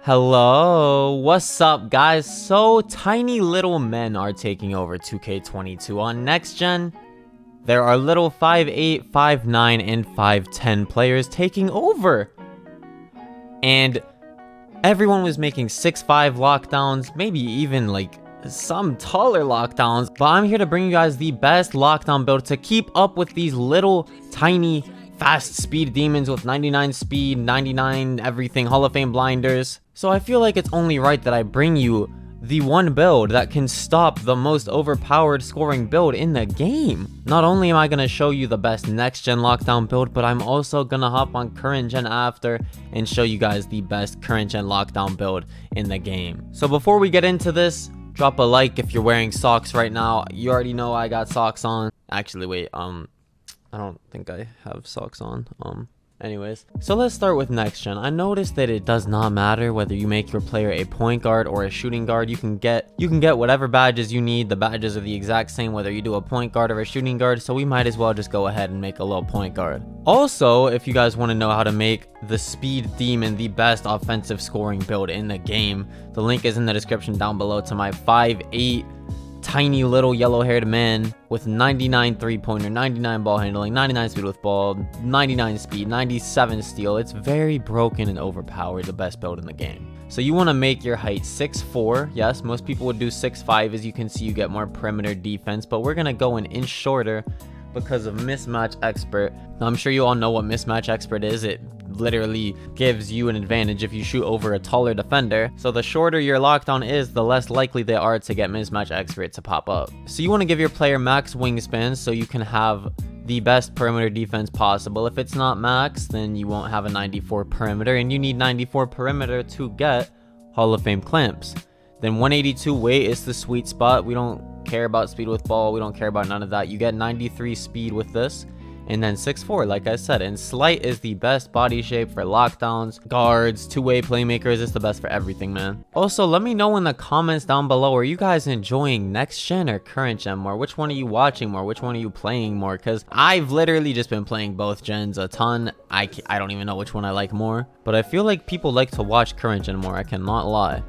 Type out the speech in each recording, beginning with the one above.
Hello, what's up guys? So tiny little men are taking over 2K22 on next gen. There are little 5'8", 5'9", and 5'10" players taking over. And everyone was making 6'5" lockdowns, maybe even like some taller lockdowns. But I'm here to bring you guys the best lockdown build to keep up with these little tiny fast speed demons with 99 speed, 99 everything, Hall of Fame blinders. So I feel like it's only right that I bring you the one build that can stop the most overpowered scoring build in the game. Not only am I going to show you the best next gen lockdown build, but I'm also going to hop on current gen after and show you guys the best current gen lockdown build in the game. So before we get into this, drop a like if you're wearing socks right now. You already know I got socks on. Actually, wait, I don't think I have socks on. Anyways, so let's start with next gen. I noticed that it does not matter whether you make your player a point guard or a shooting guard. You can get whatever badges you need. The badges are the exact same whether you do a point guard or a shooting guard, so we might as well just go ahead and make a little point guard. Also, if you guys want to know how to make the speed demon the best offensive scoring build in the game, the link is in the description down below to my 5'8" tiny little yellow-haired man with 99 three-pointer, 99 ball handling, 99 speed with ball, 99 speed, 97 steal. It's very broken and overpowered, the best build in the game. So you want to make your height 6'4". Yes, most people would do 6'5". As you can see, you get more perimeter defense, but we're going to go an inch shorter because of mismatch expert. Now, I'm sure you all know what mismatch expert is. It literally gives you an advantage if you shoot over a taller defender. So the shorter your lockdown is, the less likely they are to get mismatch expert to pop up. So you want to give your player max wingspan so you can have the best perimeter defense possible. If it's not max, then you won't have a 94 perimeter, and you need 94 perimeter to get Hall of Fame clamps. Then 182 weight is the sweet spot. We don't care about speed with ball, we don't care about none of that. You get 93 speed with this, and then 6'4", like I said. And slight is the best body shape for lockdowns, guards, two-way playmakers. It's the best for everything, man. Also, let me know in the comments down below, are you guys enjoying next gen or current gen more? Which one are you watching more? Which one are you playing more? Because I've literally just been playing both gens a ton. I don't even know which one I like more, but I feel like people like to watch current gen more. I cannot lie.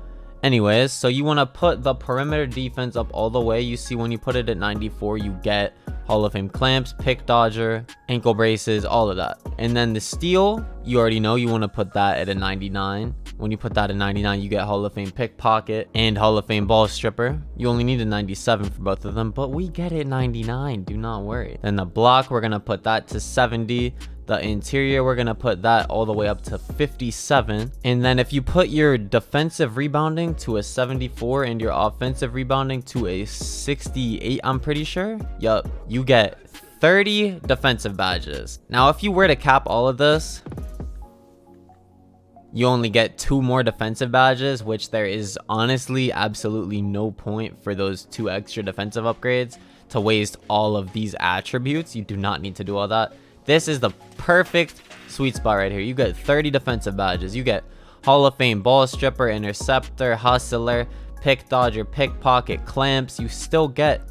Anyways, so you want to put the perimeter defense up all the way. You see, when you put it at 94, you get Hall of Fame clamps, pick dodger, ankle braces, all of that. And then the steal, you already know you want to put that at a 99. When you put that at 99, you get Hall of Fame pickpocket and Hall of Fame ball stripper. You only need a 97 for both of them, but we get it 99, do not worry. Then the block, we're going to put that to 70. The interior, we're going to put that all the way up to 57. And then if you put your defensive rebounding to a 74 and your offensive rebounding to a 68, I'm pretty sure, yup, you get 30 defensive badges. Now, if you were to cap all of this, you only get 2 more defensive badges, which there is honestly absolutely no point for those 2 extra defensive upgrades to waste all of these attributes. You do not need to do all that. This is the perfect sweet spot right here. You get 30 defensive badges. You get Hall of Fame ball stripper, interceptor, hustler, pick dodger, pickpocket, clamps. You still get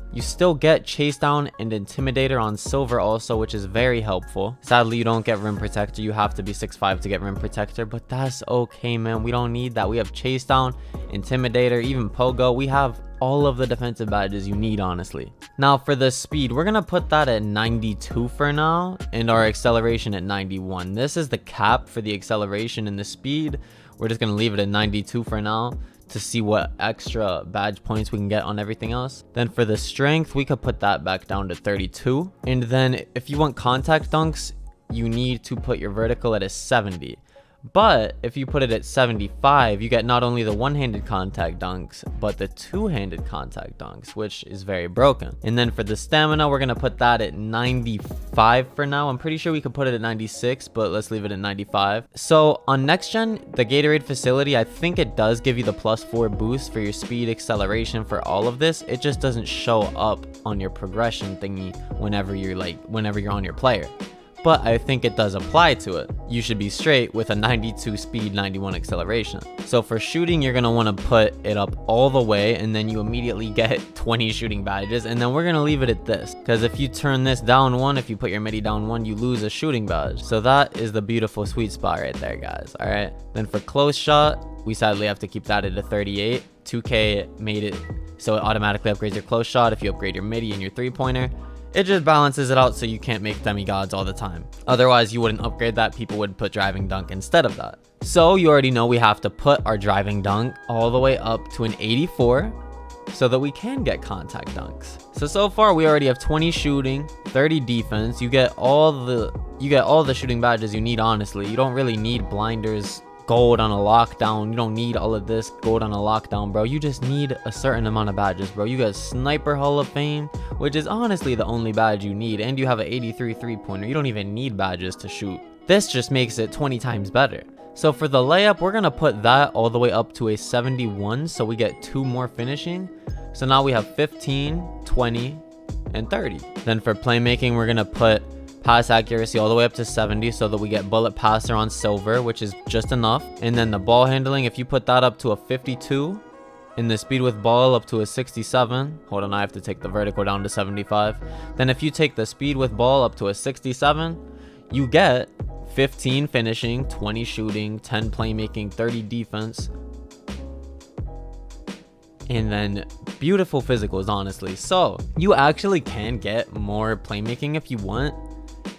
chase down and intimidator on silver also, which is very helpful. Sadly, you don't get rim protector. You have to be 6'5" to get rim protector, but that's okay, man. We don't need that. We have chase down, intimidator, even pogo. We have all of the defensive badges you need, honestly. Now for the speed, we're gonna put that at 92 for now, and our acceleration at 91. This is the cap for the acceleration and the speed. We're just gonna leave it at 92 for now to see what extra badge points we can get on everything else. Then for the strength, we could put that back down to 32. And then if you want contact dunks, you need to put your vertical at a 70. But if you put it at 75, you get not only the one-handed contact dunks, but the two-handed contact dunks, which is very broken. And then for the stamina, we're going to put that at 95 for now. I'm pretty sure we could put it at 96, but let's leave it at 95. So on next gen, the Gatorade facility, I think it does give you the +4 boost for your speed, acceleration, for all of this. It just doesn't show up on your progression thingy whenever you're on your player. but I think it does apply to it. You should be straight with a 92 speed, 91 acceleration. So for shooting, you're gonna wanna put it up all the way, and then you immediately get 20 shooting badges, and then we're gonna leave it at this. Because if you turn this down 1, if you put your MIDI down 1, you lose a shooting badge. So that is the beautiful sweet spot right there, guys, all right? Then for close shot, we sadly have to keep that at a 38. 2K made it so it automatically upgrades your close shot if you upgrade your MIDI and your 3-pointer. It just balances it out so you can't make demigods all the time. Otherwise, you wouldn't upgrade that. People would put driving dunk instead of that. So you already know we have to put our driving dunk all the way up to an 84 so that we can get contact dunks. So far we already have 20 shooting, 30 defense. You get all the shooting badges you need, honestly. You don't really need blinders, gold on a lockdown. You don't need all of this gold on a lockdown, bro. You just need a certain amount of badges, bro. You got Sniper Hall of Fame, which is honestly the only badge you need, and you have an 83 3-pointer. You don't even need badges to shoot. This just makes it 20 times better. So for the layup, we're gonna put that all the way up to a 71, so we get 2 more finishing. So now we have 15, 20, and 30. Then for playmaking, we're gonna put pass accuracy all the way up to 70 so that we get bullet passer on silver, which is just enough. And then the ball handling, if you put that up to a 52 and the speed with ball up to a 67, hold on, I have to take the vertical down to 75. Then if you take the speed with ball up to a 67, you get 15 finishing, 20 shooting, 10 playmaking, 30 defense, and then beautiful physicals, honestly. So you actually can get more playmaking if you want.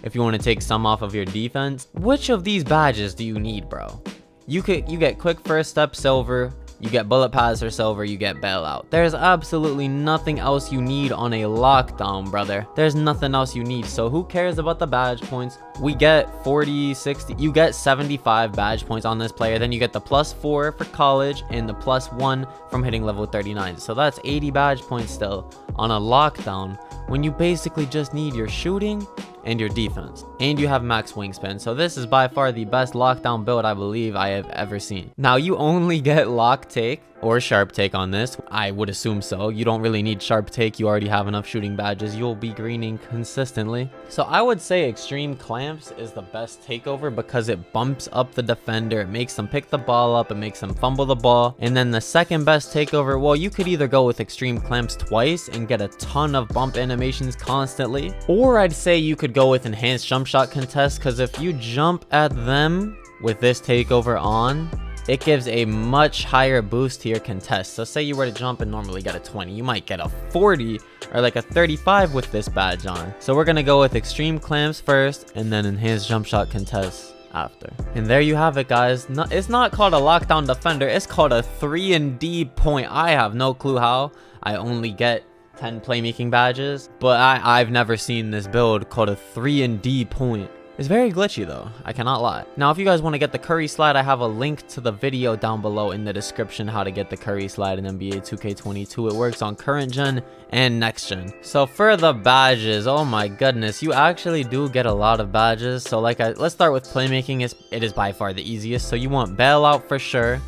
If you want to take some off of your defense. Which of these badges do you need, bro? You get quick first step silver, you get bullet passer silver, you get bailout. There's absolutely nothing else you need on a lockdown, brother. There's nothing else you need. So who cares about the badge points? We get 40, 60, you get 75 badge points on this player. Then you get the +4 for college and the +1 from hitting level 39. So that's 80 badge points still on a lockdown when you basically just need your shooting and your defense, and you have max wingspan. So this is by far the best lockdown build I believe I have ever seen. Now you only get lock take or sharp take on this. I would assume so. You don't really need sharp take. You already have enough shooting badges. You'll be greening consistently. So I would say extreme clamps is the best takeover because it bumps up the defender. It makes them pick the ball up. It makes them fumble the ball. And then the second best takeover, well, you could either go with extreme clamps twice and get a ton of bump animations constantly, or I'd say you could go with enhanced jump shot contest, because if you jump at them with this takeover on, it gives a much higher boost to your contest. So say you were to jump and normally get a 20, you might get a 40 or like a 35 with this badge on. So we're gonna go with extreme clamps first and then enhanced jump shot contest after. And there you have it, guys. It's not called a lockdown defender, it's called a 3&D point. I have no clue how I only get 10 playmaking badges, but I've never seen this build called a 3&D point. It's very glitchy though, I cannot lie. Now if you guys want to get the Curry slide, I have a link to the video down below in the description how to get the Curry slide in NBA 2K22. It works on current gen and next gen. So for the badges, oh my goodness, you actually do get a lot of badges. So let's start with playmaking. It is by far the easiest. So you want bailout for sure.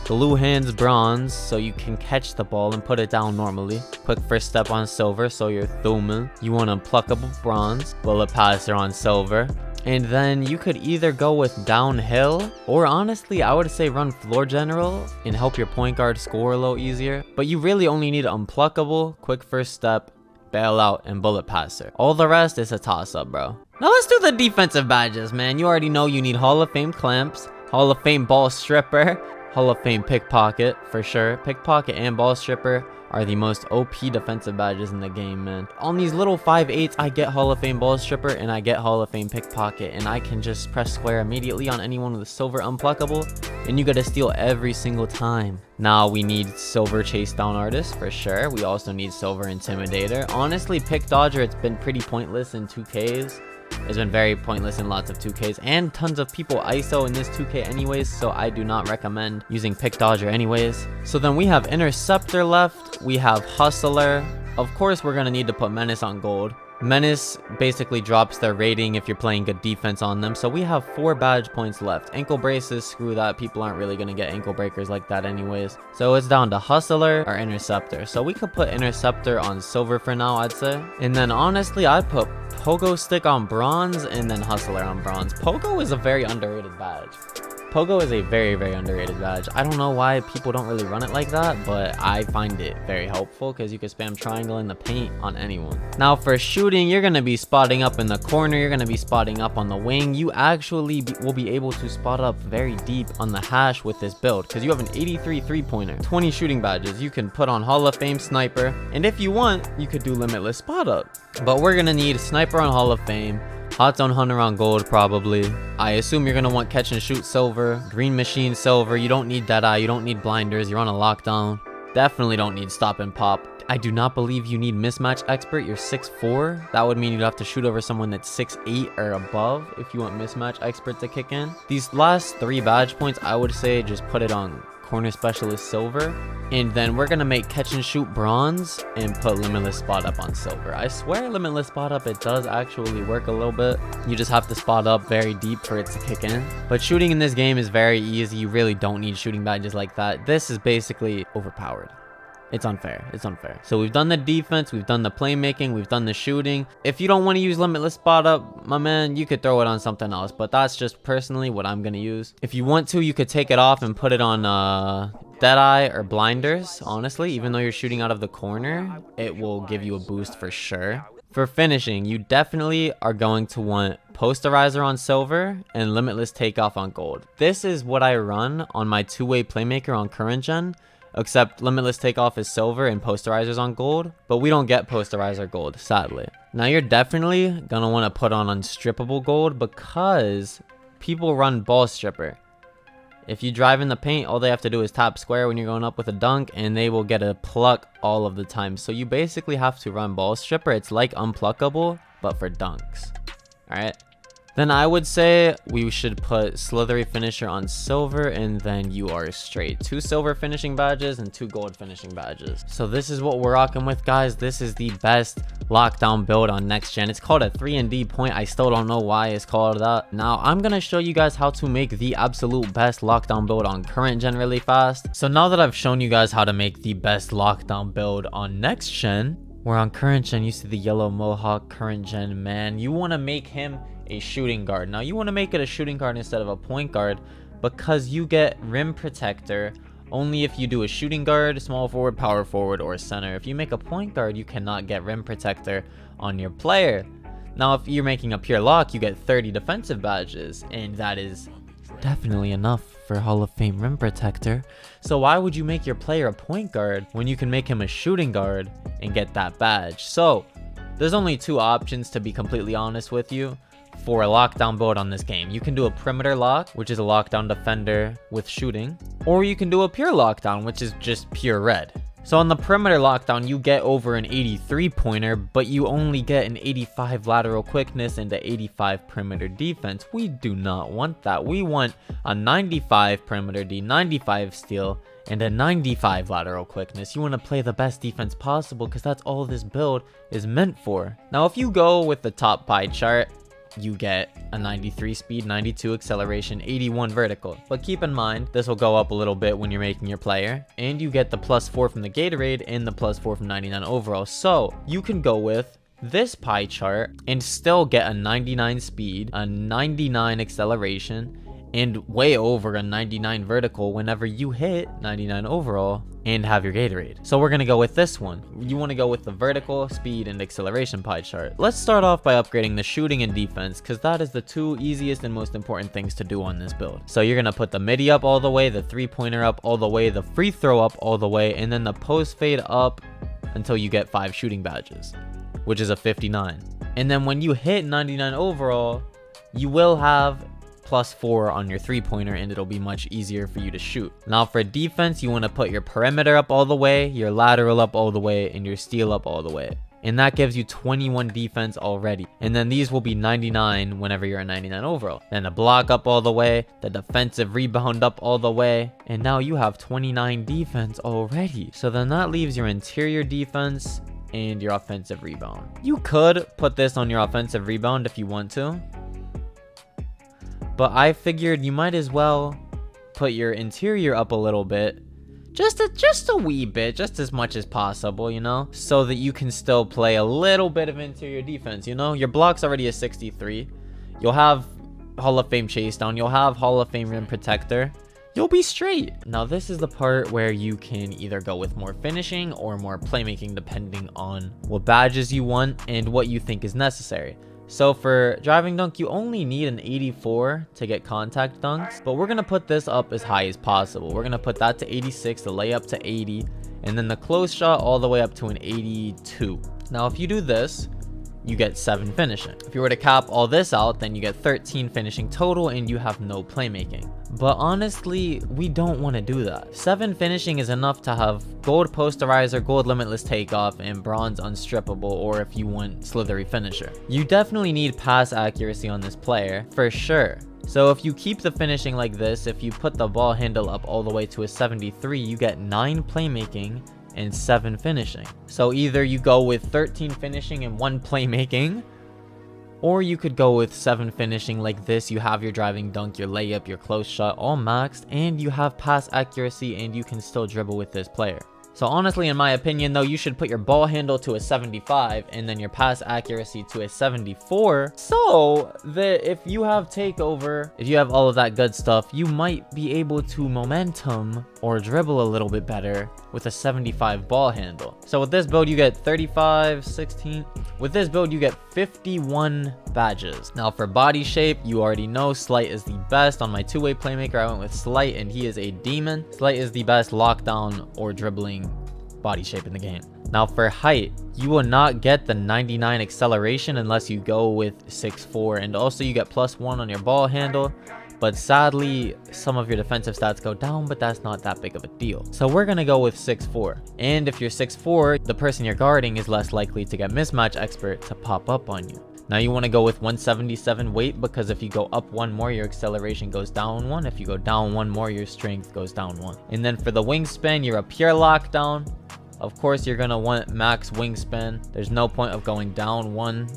Blue hands bronze, so you can catch the ball and put it down normally. Quick first step on silver, so you're thumbing. You want unpluckable bronze. Bullet passer on silver. And then you could either go with downhill, or honestly I would say run floor general and help your point guard score a little easier. But you really only need unpluckable, quick first step, bailout, and bullet passer. All the rest is a toss-up, bro. Now let's do the defensive badges, man. You already know you need Hall of Fame clamps, Hall of Fame ball stripper, Hall of Fame pickpocket for sure. Pickpocket and ball stripper are the most OP defensive badges in the game, man. On these little 5/8s, I get Hall of Fame ball stripper and I get Hall of Fame pickpocket, and I can just press square immediately on anyone with silver unpluckable, and you gotta steal every single time. Now we need silver chase down artist for sure. We also need silver intimidator. Honestly, pick dodger, it's been pretty pointless in 2Ks. It's been very pointless in lots of 2Ks, and tons of people ISO in this 2K anyways, so I do not recommend using pick dodger anyways. So then we have interceptor left, we have hustler. Of course we're gonna need to put menace on gold. Menace basically drops their rating if you're playing good defense on them. So we have 4 badge points left. Ankle braces, screw that. People aren't really going to get ankle breakers like that anyways. So it's down to Hustler or Interceptor. So we could put Interceptor on silver for now, I'd say. And then honestly, I'd put Pogo Stick on bronze and then Hustler on bronze. Pogo is a very underrated badge. Pogo is a very, very underrated badge. I don't know why people don't really run it like that, but I find it very helpful because you can spam triangle in the paint on anyone. Now for shooting, you're going to be spotting up in the corner. You're going to be spotting up on the wing. You actually will be able to spot up very deep on the hash with this build because you have an 83 3-pointer, 20 shooting badges. You can put on Hall of Fame Sniper, and if you want, you could do Limitless Spot Up. But we're going to need Sniper on Hall of Fame, Hot Zone Hunter on gold probably. I assume you're going to want Catch and Shoot silver, Green Machine silver. You don't need Deadeye, you don't need blinders, you're on a lockdown. Definitely don't need Stop and Pop. I do not believe you need Mismatch Expert. You're 6'4". That would mean you'd have to shoot over someone that's 6'8" or above if you want Mismatch Expert to kick in. These last 3 badge points, I would say just put it on Corner Specialist silver, and then we're gonna make Catch and Shoot bronze and put Limitless Spot Up on silver. I swear Limitless Spot Up, it does actually work a little bit. You just have to spot up very deep for it to kick in, but shooting in this game is very easy. You really don't need shooting badges like that. This is basically overpowered. It's unfair. It's unfair. So we've done the defense, we've done the playmaking, we've done the shooting. If you don't want to use Limitless Spot Up, my man, you could throw it on something else, but that's just personally what I'm going to use. If you want to, you could take it off and put it on Deadeye or blinders. Honestly, even though you're shooting out of the corner, it will give you a boost for sure. For finishing, you definitely are going to want Posterizer on silver and Limitless Takeoff on gold. This is what I run on my 2-way playmaker on current gen. Except Limitless Takeoff is silver and Posterizer's on gold, but we don't get Posterizer gold, sadly. Now you're definitely gonna want to put on Unstrippable gold because people run Ball Stripper. If you drive in the paint, all they have to do is tap square when you're going up with a dunk, and they will get a pluck all of the time. So you basically have to run Ball Stripper. It's like Unpluckable, but for dunks. Alright? Then I would say we should put Slithery Finisher on silver, and then you are straight. 2 silver finishing badges and 2 gold finishing badges. So this is what we're rocking with, guys. This is the best lockdown build on next gen. It's called a 3&D point. I still don't know why it's called that. Now I'm gonna show you guys how to make the absolute best lockdown build on current gen really fast. So now that I've shown you guys how to make the best lockdown build on next gen, we're on current gen. You see the yellow mohawk current gen man. You want to make him a shooting guard. Now you want to make it a shooting guard instead of a point guard because you get rim protector only if you do a shooting guard, small forward, power forward, or center. If you make a point guard, you cannot get rim protector on your player. Now if you're making a pure lock, you get 30 defensive badges, and that is definitely enough for Hall of Fame rim protector. So why would you make your player a point guard when you can make him a shooting guard and get that badge? So there's only 2 options, to be completely honest with you, for a lockdown build on this game. You can do a perimeter lock, which is a lockdown defender with shooting, or you can do a pure lockdown, which is just pure red. So on the perimeter lockdown, you get over an 83 pointer, but you only get an 85 lateral quickness and an 85 perimeter defense. We do not want that. We want a 95 perimeter D, 95 steal, and a 95 lateral quickness. You want to play the best defense possible because that's all this build is meant for. Now if you go with the top pie chart, you get a 93 speed, 92 acceleration, 81 vertical. But keep in mind, this will go up a little bit when you're making your player. And you get the +4 from the Gatorade and the +4 from 99 overall. So you can go with this pie chart and still get a 99 speed, a 99 acceleration, and way over a 99 vertical whenever you hit 99 overall and have your Gatorade. So we're gonna go with this one. You want to go with the vertical, speed, and acceleration pie chart. Let's start off by upgrading the shooting and defense, because that is the 2 easiest and most important things to do on this build. So you're gonna put the midi up all the way, the 3-pointer up all the way, the free throw up all the way, and then the post fade up until you get 5 shooting badges, which is a 59. And then when you hit 99 overall, you will have +4 on your 3-pointer, and it'll be much easier for you to shoot. Now for defense, you want to put your perimeter up all the way, your lateral up all the way, and your steal up all the way. And that gives you 21 defense already. And then these will be 99 whenever you're a 99 overall. Then the block up all the way, the defensive rebound up all the way, and now you have 29 defense already. So then that leaves your interior defense and your offensive rebound. You could put this on your offensive rebound if you want to, but I figured you might as well put your interior up a little bit, just a wee bit, just as much as possible, you know, so that you can still play a little bit of interior defense. You know, your block's already a 63. You'll have Hall of Fame chase down, you'll have Hall of Fame rim protector, you'll be straight. Now this is the part where you can either go with more finishing or more playmaking, depending on what badges you want and what you think is necessary. So for driving dunk, you only need an 84 to get contact dunks, but we're going to put this up as high as possible. We're going to put that to 86, the layup to 80, and then the close shot all the way up to an 82. Now if you do this, you get 7 finishing. If you were to cap all this out, then you get 13 finishing total and you have no playmaking. But honestly, we don't want to do that. 7 finishing is enough to have gold posterizer, gold limitless takeoff, and bronze unstrippable, or if you want slithery finisher. You definitely need pass accuracy on this player, for sure. So if you keep the finishing like this, if you put the ball handle up all the way to a 73, you get 9 playmaking and 7 finishing. So either you go with 13 finishing and 1 playmaking, or you could go with 7 finishing like this. You have your driving dunk, your layup, your close shot all maxed, and you have pass accuracy, and you can still dribble with this player. So honestly, in my opinion though, you should put your ball handle to a 75 and then your pass accuracy to a 74, so that if you have takeover, if you have all of that good stuff, you might be able to momentum or dribble a little bit better with a 75 ball handle. So with this build, you get 35, 16. With this build, you get 51 badges. Now for body shape, you already know Slight is the best. On my two-way playmaker, I went with Slight, and he is a demon. Slight is the best lockdown or dribbling body shape in the game. Now for height, you will not get the 99 acceleration unless you go with 6'4", and also you get +1 on your ball handle. But sadly, some of your defensive stats go down, but that's not that big of a deal. So we're going to go with 6'4". And if you're 6'4", the person you're guarding is less likely to get mismatch expert to pop up on you. Now you want to go with 177 weight, because if you go up 1 more, your acceleration goes down 1. If you go down 1 more, your strength goes down 1. And then for the wingspan, you're a pure lockdown. Of course, you're going to want max wingspan. There's no point of going down 1.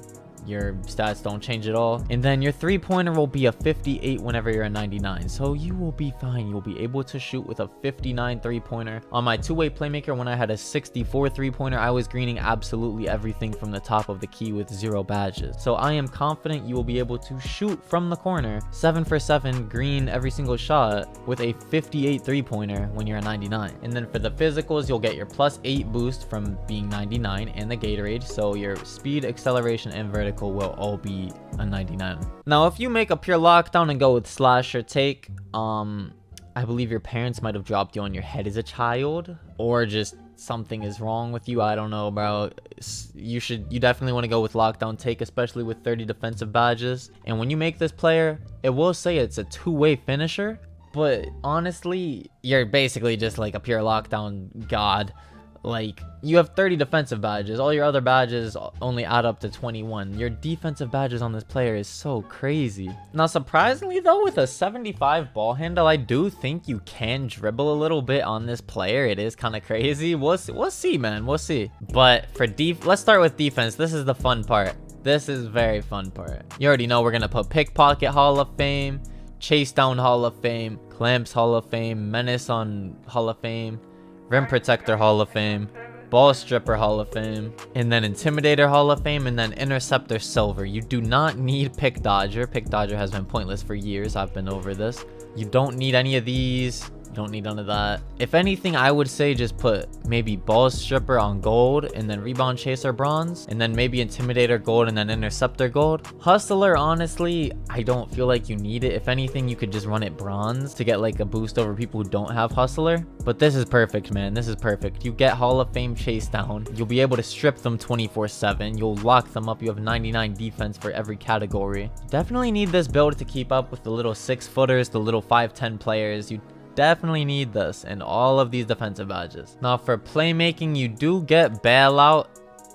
Your stats don't change at all. And then your 3-pointer will be a 58 whenever you're a 99, so you will be fine. You'll be able to shoot with a 59 3-pointer. On my two-way playmaker, when I had a 64 3-pointer, I was greening absolutely everything from the top of the key with 0 badges. So I am confident you will be able to shoot from the corner 7 for 7, green every single shot with a 58 3-pointer when you're a 99. And then for the physicals, you'll get your +8 boost from being 99 and the Gatorade, so your speed, acceleration, and vertical will all be a 99. Now if you make a pure lockdown and go with slash or take, I believe your parents might have dropped you on your head as a child, or just something is wrong with you. I don't know, bro. You definitely want to go with lockdown take, especially with 30 defensive badges. And when you make this player, it will say it's a two-way finisher, but honestly, you're basically just like a pure lockdown god. Like, you have 30 defensive badges. All your other badges only add up to 21. Your defensive badges on this player is so crazy. Now, surprisingly though, with a 75 ball handle, I do think you can dribble a little bit on this player. It is kind of crazy. We'll see, man. We'll see. But for let's start with defense. This is the fun part. This is very fun part. You already know we're going to put Pickpocket Hall of Fame, Chase Down Hall of Fame, Clamps Hall of Fame, Menace on Hall of Fame, Rim Protector Hall of Fame, Ball Stripper Hall of Fame, and then Intimidator Hall of Fame, and then Interceptor Silver. You do not need Pick Dodger. Pick Dodger has been pointless for years. I've been over this. You don't need any of these. You don't need none of that. If anything, I would say just put maybe Ball Stripper on gold, and then Rebound Chaser bronze, and then maybe Intimidator gold, and then Interceptor gold. Hustler, honestly, I don't feel like you need it. If anything, you could just run it bronze to get like a boost over people who don't have Hustler. But this is perfect, man. This is perfect. You get Hall of Fame Chase Down. You'll be able to strip them 24/7. You'll lock them up. You have 99 defense for every category. Definitely need this build to keep up with the little 6-footers, the little 5'10" players. You definitely need this and all of these defensive badges. Now for playmaking, you do get Bailout,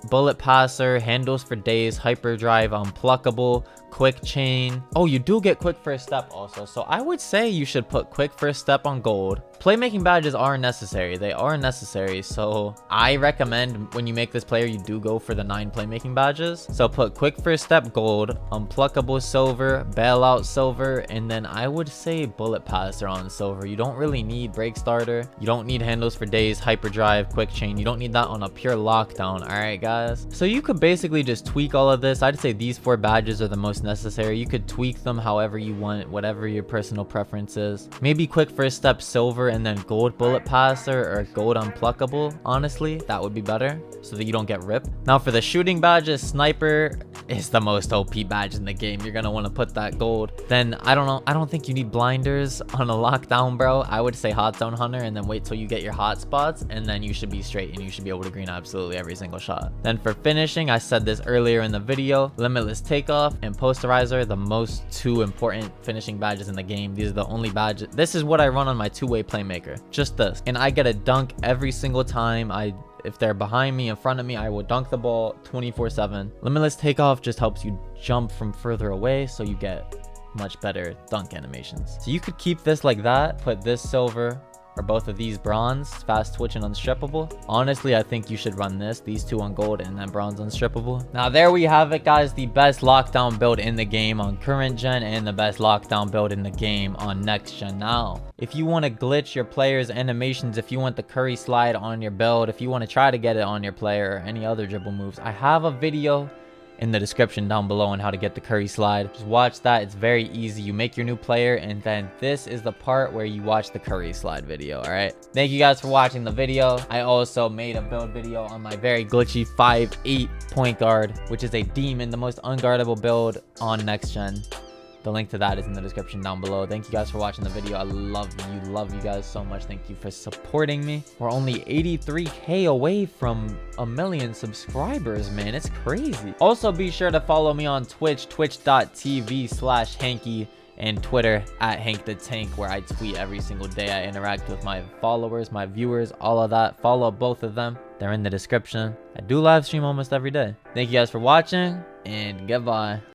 Bullet Passer, Handles for Days, Hyperdrive, Unpluckable, Quick Chain. Oh, you do get Quick First Step also. So I would say you should put Quick First Step on gold, Playmaking badges are necessary. They are necessary. So I recommend when you make this player, you do go for the 9 playmaking badges. So put quick first step gold, unpluckable silver, bailout silver, and then I would say bullet passer on silver. You don't really need break starter. You don't need handles for days, hyperdrive, quick chain. You don't need that on a pure lockdown. All right, guys. So you could basically just tweak all of this. I'd say these 4 badges are the most necessary. You could tweak them however you want, whatever your personal preference is. Maybe quick first step silver and then gold bullet passer or gold unpluckable. Honestly, that would be better so that you don't get ripped. Now for the shooting badges, sniper is the most OP badge in the game. You're gonna want to put that gold. Then I don't know, I don't think you need blinders on a lockdown, bro. I would say hot zone hunter and then wait till you get your hot spots, and then you should be straight and you should be able to green absolutely every single shot. Then for finishing, I said this earlier in the video, limitless takeoff and posterizer, the most 2 important finishing badges in the game. These are the only badges. This is what I run on my 2-way playmaker, just this, and I get a dunk every single time. If they're behind me, in front of me, I will dunk the ball 24/7. Limitless takeoff just helps you jump from further away, so you get much better dunk animations. So you could keep this like that, put this silver or both of these bronze, fast twitch and unstrippable. Honestly, I think you should run these 2 on gold and then bronze unstrippable. Now there we have it, guys, the best lockdown build in the game on current gen and the best lockdown build in the game on next gen. Now if you want to glitch your players' animations, if you want the curry slide on your build, if you want to try to get it on your player or any other dribble moves, I have a video in the description down below on how to get the curry slide. Just watch that. It's very easy. You make your new player, and then this is the part where you watch the curry slide video. All right, thank you guys for watching the video. I also made a build video on my very glitchy 5'8" point guard, which is a demon, the most unguardable build on next gen. The link to that is in the description down below. Thank you guys for watching the video. I love you guys so much. Thank you for supporting me. We're only 83K away from 1 million subscribers, man. It's crazy. Also, be sure to follow me on Twitch, twitch.tv/Hanky, and Twitter @HankTheTank, where I tweet every single day. I interact with my followers, my viewers, all of that. Follow both of them. They're in the description. I do live stream almost every day. Thank you guys for watching, and goodbye.